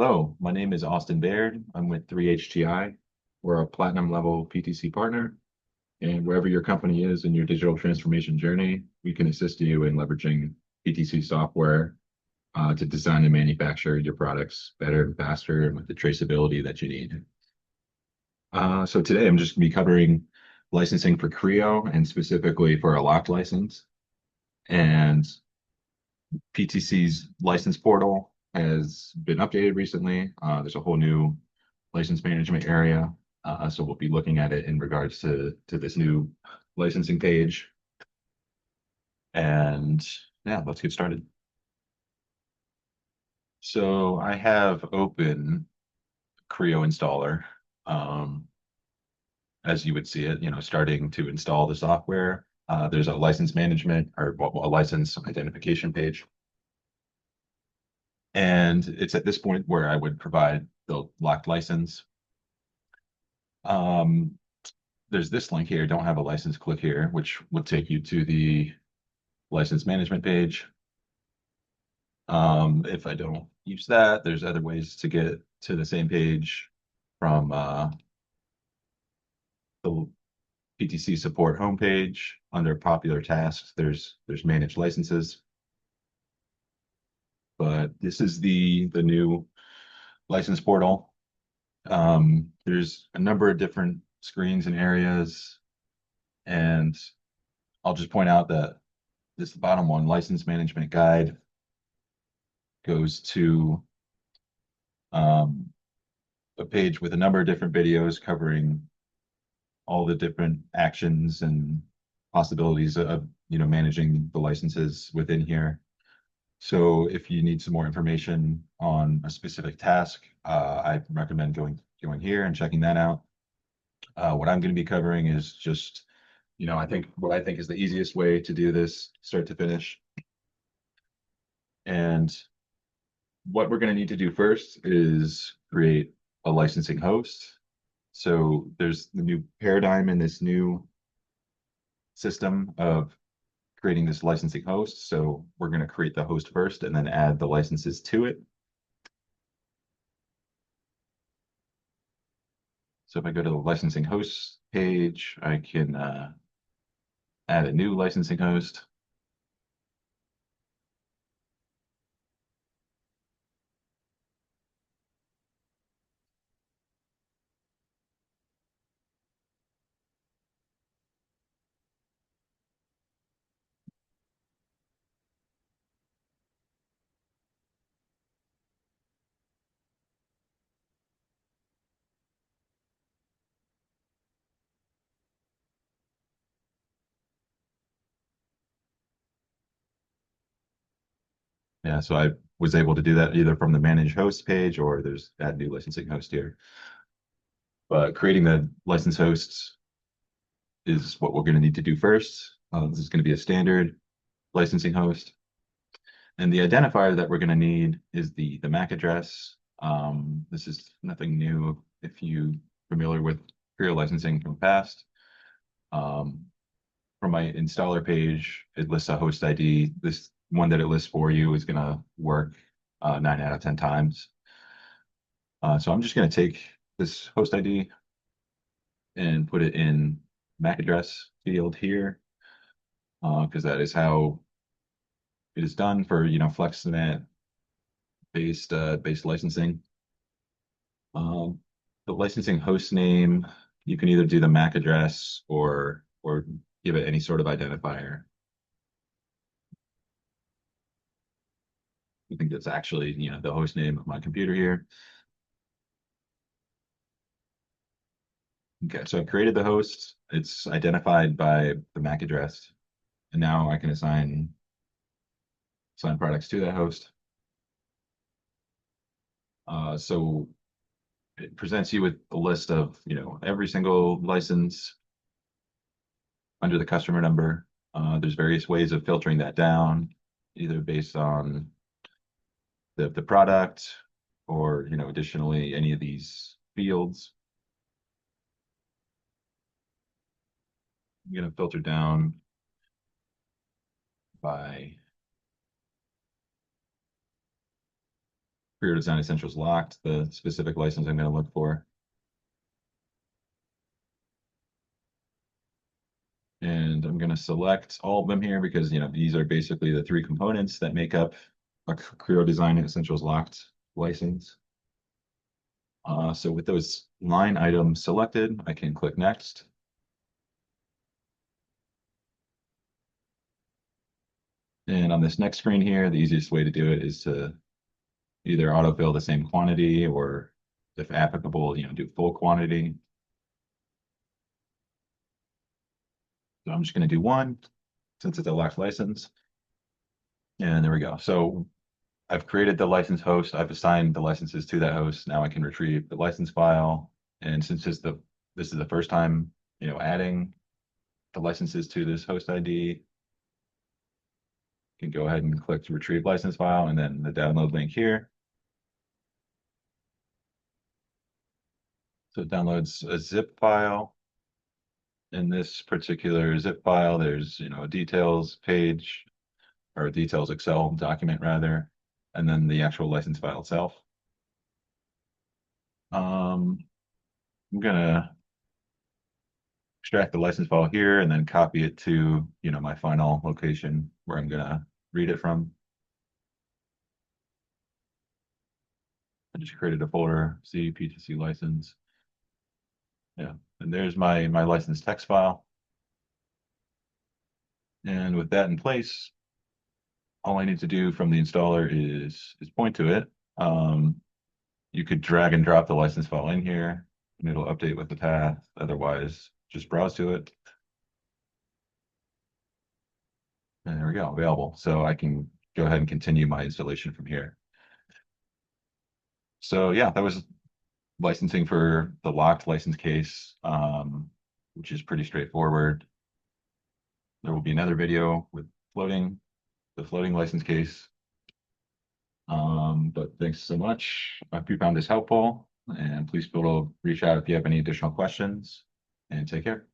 Hello, my name is Austin Baird. I'm with 3HTI. We're a platinum level PTC partner, and wherever your company is in your digital transformation journey, we can assist you in leveraging PTC software to design and manufacture your products better and faster and with the traceability that you need. So today I'm just going to be covering licensing for Creo and specifically for a locked license. And PTC's license portal has been updated recently. There's a whole new license management area. So we'll be looking at it in regards to this new licensing page. And yeah, let's get started. So I have open Creo installer. Um, as you would see it, starting to install the software. There's a license management or a license identification page. And it's at this point where I would provide the locked license. Um, there's this link here, don't have a license, click here, which will take you to the license management page. If I don't use that, there's other ways to get to the same page from the PTC support homepage. Under popular tasks, there's managed licenses. But this is the new license portal. There's a number of different screens and areas, and I'll just point out that this bottom one, license management guide, goes to a page with a number of different videos covering all the different actions and possibilities of managing the licenses within here. So if you need some more information on a specific task, I recommend going here and checking that out. What I'm going to be covering is just, I think what I think is the easiest way to do this start to finish. And what we're going to need to do first is create a licensing host. So there's the new paradigm in this new system of creating this licensing host. So we're going to create the host first and then add the licenses to it. So if I go to the licensing host page, I can add a new licensing host. Yeah, so I was able to do that either from the manage host page or there's add new licensing host here. But creating the license hosts is what we're going to need to do first. This is going to be a standard licensing host. And the identifier that we're going to need is the MAC address. This is nothing new if you're familiar with Creo licensing from the past. From my installer page, it lists a host ID. This one that it lists for you is going to work 9 out of 10 times. So I'm just going to take this host ID and put it in MAC address field here because that is how it is done for FlexNet based licensing. The licensing host name, you can either do the MAC address or give it any sort of identifier. I think that's actually the host name of my computer here. Okay, so I've created the host. It's identified by the MAC address, and now I can assign products to that host. So it presents you with a list of every single license under the customer number. There's various ways of filtering that down, either based on the product or additionally any of these fields. I'm going to filter down by Creo Design Essentials locked, the specific license I'm going to look for. And I'm going to select all of them here because, these are basically the three components that make up a Creo Design Essentials locked license. So with those line items selected, I can click next. And on this next screen here, the easiest way to do it is to either autofill the same quantity or, if applicable, do full quantity. So I'm just going to do one since it's a locked license. And there we go. So I've created the license host. I've assigned the licenses to that host. Now I can retrieve the license file. And since this is the first time, adding the licenses to this host ID, you can go ahead and click to retrieve license file and then the download link here. So it downloads a zip file. In this particular zip file, there's, a details page or a details Excel document rather, and then the actual license file itself. I'm gonna extract the license file here and then copy it to, my final location where I'm gonna read it from. I just created a folder, C PTC license. Yeah, and there's my license text file. And with that in place, all I need to do from the installer is point to it. You could drag and drop the license file in here and it'll update with the path. Otherwise, just browse to it. And there we go, available. So I can go ahead and continue my installation from here. So yeah, that was licensing for the locked license case, which is pretty straightforward. There will be another video with the floating license case. But thanks so much. I hope you found this helpful, and please feel to reach out if you have any additional questions, and take care.